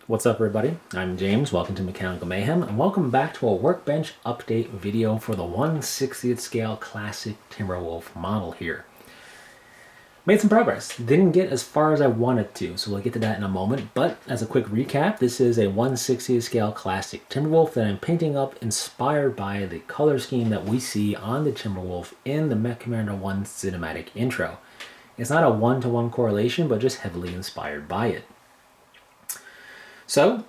What's up, everybody? I'm James. Welcome to Mechanical Mayhem, and welcome back to a Workbench update video for the 1/60th scale classic Timberwolf model here. Made some progress. Didn't get as far as I wanted to, so we'll get to that in a moment. But as a quick recap, this is a 1/60th scale classic Timberwolf that I'm painting up inspired by the color scheme that we see on the Timberwolf in the Mech Commander 1 cinematic intro. It's not a one-to-one correlation, but just heavily inspired by it. So,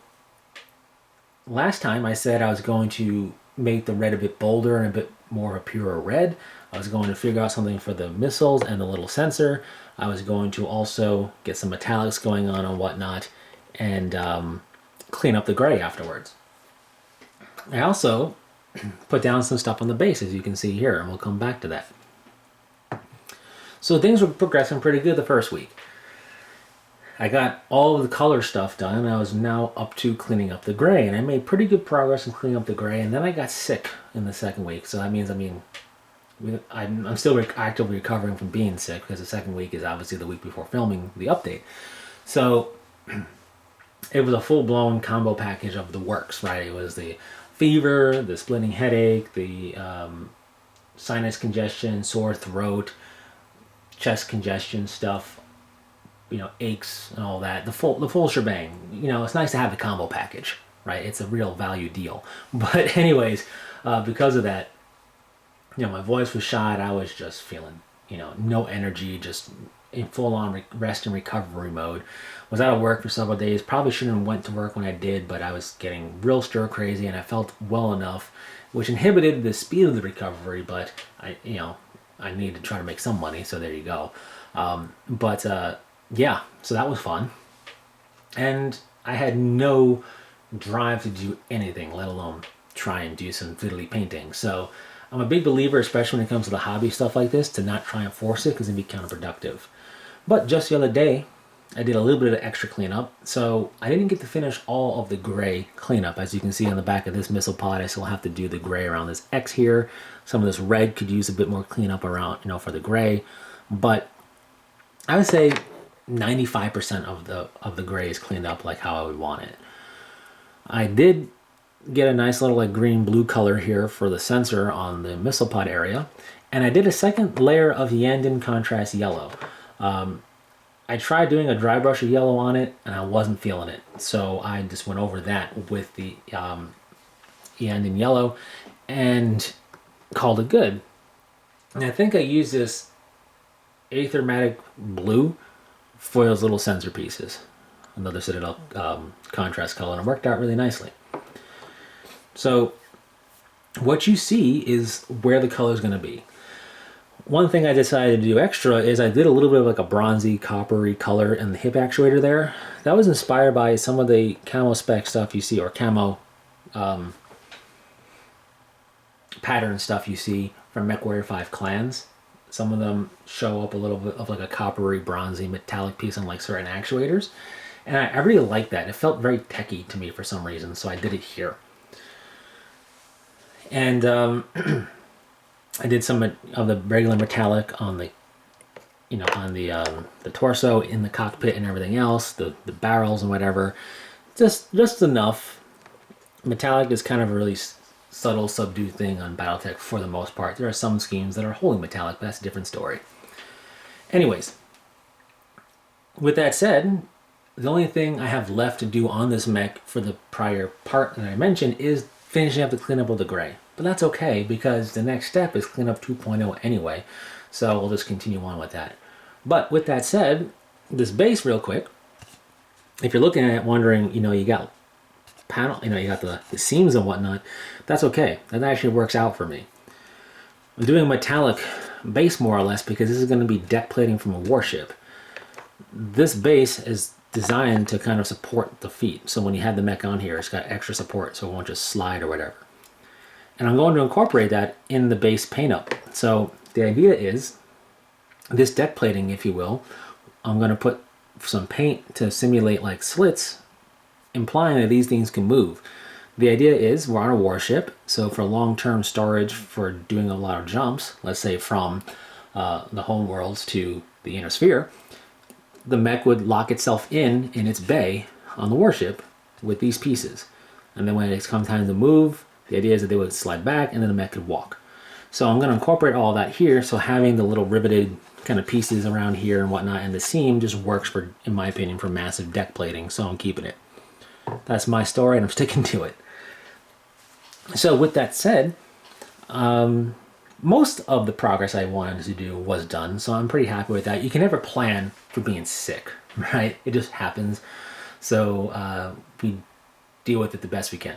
last time I said I was going to make the red a bit bolder and a bit more of a purer red. I was going to figure out something for the missiles and the little sensor. I was going to also get some metallics going on and whatnot, and clean up the gray afterwards. I also put down some stuff on the base, as you can see here, and we'll come back to that. So things were progressing pretty good the first week. I got all of the color stuff done, and I was now up to cleaning up the gray, and I made pretty good progress in cleaning up the gray, and then I got sick in the second week. So that means, I'm still actively recovering from being sick, because the second week is obviously the week before filming the update. So it was a full-blown combo package of the works, right? It was the fever, the splitting headache, the sinus congestion, sore throat, chest congestion stuff, aches and all that, the full shebang. It's nice to have the combo package, right? It's a real value deal. But anyways, because of that, my voice was shot. I was just feeling, no energy, just in full-on rest and recovery mode. Was out of work for several days. Probably shouldn't have went to work when I did, but I was getting real stir crazy, and I felt well enough, which inhibited the speed of the recovery. But I needed to try to make some money, so there you go. Yeah, so that was fun. And I had no drive to do anything, let alone try and do some fiddly painting. So I'm a big believer, especially when it comes to the hobby stuff like this, to not try and force it, because it'd be counterproductive. But just the other day, I did a little bit of extra cleanup. So I didn't get to finish all of the gray cleanup. As you can see on the back of this missile pod, I still have to do the gray around this X here. Some of this red could use a bit more cleanup around, for the gray. But I would say 95% of the gray is cleaned up like how I would want it. I did get a nice little green blue color here for the sensor on the missile pod area, and I did a second layer of Yandin contrast yellow. I tried doing a dry brush of yellow on it, and I wasn't feeling it, so I just went over that with the Yandin yellow and called it good. And I think I used this Aethermatic blue for those little sensor pieces. Another Citadel contrast color, and it worked out really nicely. So what you see is where the color is going to be. One thing I decided to do extra is I did a little bit of a bronzy, coppery color in the hip actuator there. That was inspired by some of the camo spec stuff you see, or camo pattern stuff you see from MechWarrior 5 clans. Some of them show up a little bit of a coppery, bronzy, metallic piece on certain actuators. And I really like that. It felt very techy to me for some reason, so I did it here. And I did some of the regular metallic on the, on the torso, in the cockpit and everything else, the barrels and whatever. Just enough. Metallic is kind of a really subtle, subdued thing on Battletech for the most part. There are some schemes that are wholly metallic, but that's a different story. Anyways, with that said, the only thing I have left to do on this mech for the prior part that I mentioned is finishing up the cleanup of the gray. But that's okay, because the next step is cleanup 2.0 anyway, so we'll just continue on with that. But with that said, this base real quick, if you're looking at it wondering, you got panel, you got the seams and whatnot, that's okay. That actually works out for me. I'm doing a metallic base more or less because this is going to be deck plating from a warship. This base is designed to kind of support the feet. So when you have the mech on here, it's got extra support so it won't just slide or whatever. And I'm going to incorporate that in the base paint up. So the idea is, this deck plating, if you will, I'm going to put some paint to simulate slits, implying that these things can move. The idea is we're on a warship, so for long-term storage for doing a lot of jumps, let's say from the home worlds to the inner sphere, the mech would lock itself in its bay on the warship, with these pieces. And then when it comes time to move, the idea is that they would slide back and then the mech could walk. So I'm going to incorporate all that here. So having the little riveted kind of pieces around here and whatnot, and the seam just works for, in my opinion, for massive deck plating. So I'm keeping it. That's my story and I'm sticking to it. So with that said, most of the progress I wanted to do was done. So I'm pretty happy with that. You can never plan for being sick, right? It just happens. So we deal with it the best we can.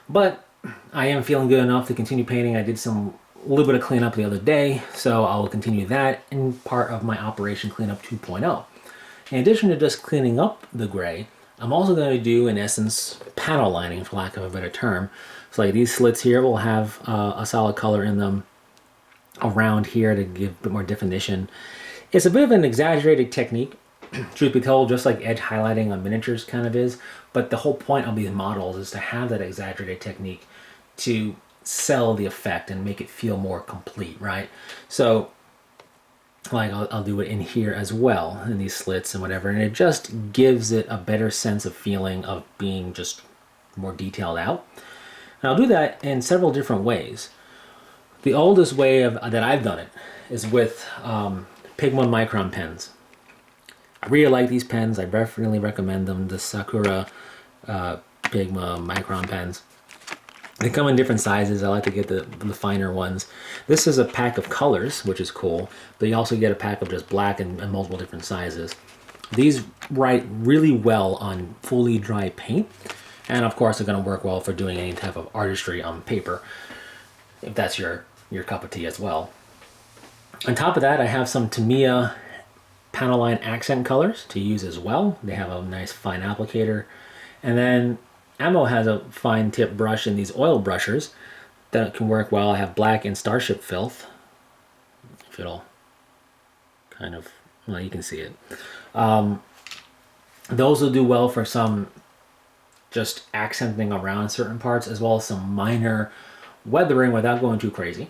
But I am feeling good enough to continue painting. I did a little bit of cleanup the other day, so I will continue that in part of my Operation Cleanup 2.0. In addition to just cleaning up the gray, I'm also going to do, in essence, panel lining, for lack of a better term. So like these slits here will have a solid color in them around here to give a bit more definition. It's a bit of an exaggerated technique, truth be told, just like edge highlighting on miniatures kind of is. But the whole point of these models is to have that exaggerated technique to sell the effect and make it feel more complete, right? So like I'll do it in here as well, in these slits and whatever, and it just gives it a better sense of feeling of being just more detailed out. And I'll do that in several different ways. The oldest way that I've done it is with Pigma Micron pens. I really like these pens. I definitely recommend them, the Sakura Pigma Micron pens. They come in different sizes. I like to get the finer ones. This is a pack of colors, which is cool, but you also get a pack of just black and multiple different sizes. These write really well on fully dry paint, and of course they're going to work well for doing any type of artistry on paper, if that's your cup of tea as well. On top of that, I have some Tamiya panel line accent colors to use as well. They have a nice fine applicator, and then Ammo has a fine tip brush in these oil brushers that can work well. I have black and Starship Filth. If it'll kind of, well, you can see it. Those will do well for some just accenting around certain parts, as well as some minor weathering without going too crazy.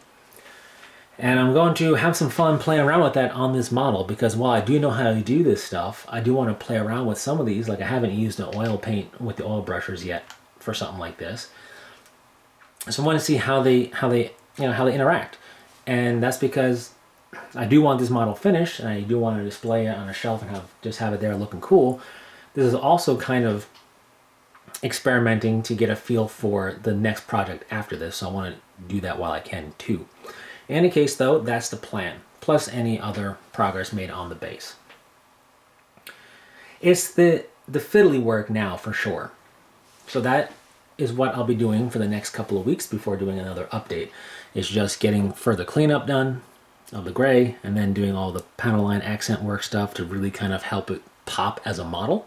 And I'm going to have some fun playing around with that on this model, because while I do know how to do this stuff, I do want to play around with some of these. Like I haven't used an oil paint with the oil brushers yet for something like this. So I want to see how they interact. And that's because I do want this model finished, and I do want to display it on a shelf and have it there looking cool. This is also kind of experimenting to get a feel for the next project after this. So I want to do that while I can too. In any case, though, that's the plan, plus any other progress made on the base. It's the fiddly work now, for sure. So that is what I'll be doing for the next couple of weeks before doing another update. It's just getting further cleanup done of the gray, and then doing all the panel line accent work stuff to really kind of help it pop as a model.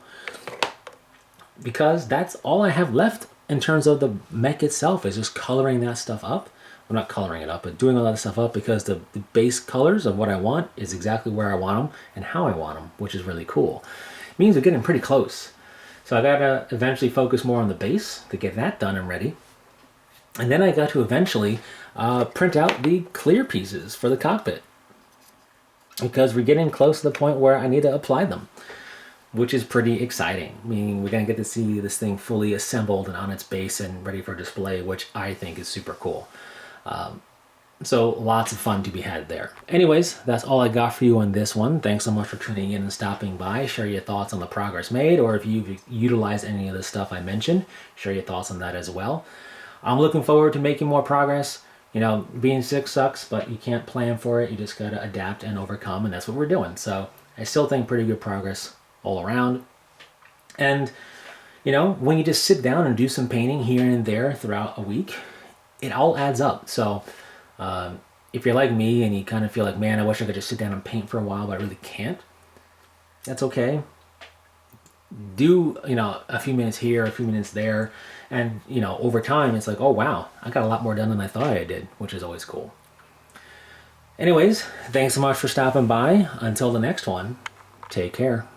Because that's all I have left in terms of the mech itself, is just coloring that stuff up. I'm not coloring it up, but doing all that stuff up, because the base colors of what I want is exactly where I want them and how I want them, which is really cool. It means we're getting pretty close. So I gotta eventually focus more on the base to get that done and ready. And then I got to eventually print out the clear pieces for the cockpit, because we're getting close to the point where I need to apply them, which is pretty exciting. Meaning we're gonna get to see this thing fully assembled and on its base and ready for display, which I think is super cool. So lots of fun to be had there. Anyways, that's all I got for you on this one. Thanks so much for tuning in and stopping by. Share your thoughts on the progress made, or if you've utilized any of the stuff I mentioned, share your thoughts on that as well. I'm looking forward to making more progress. You know, being sick sucks, but you can't plan for it. You just gotta adapt and overcome, and that's what we're doing. So I still think pretty good progress all around. And, you know, when you just sit down and do some painting here and there throughout a week, it all adds up. So if you're like me and you kind of feel like, man, I wish I could just sit down and paint for a while, but I really can't, that's okay. Do, you know, a few minutes here, a few minutes there, and, you know, over time it's like, oh wow, I got a lot more done than I thought I did, which is always cool. Anyways, thanks so much for stopping by. Until the next one, take care.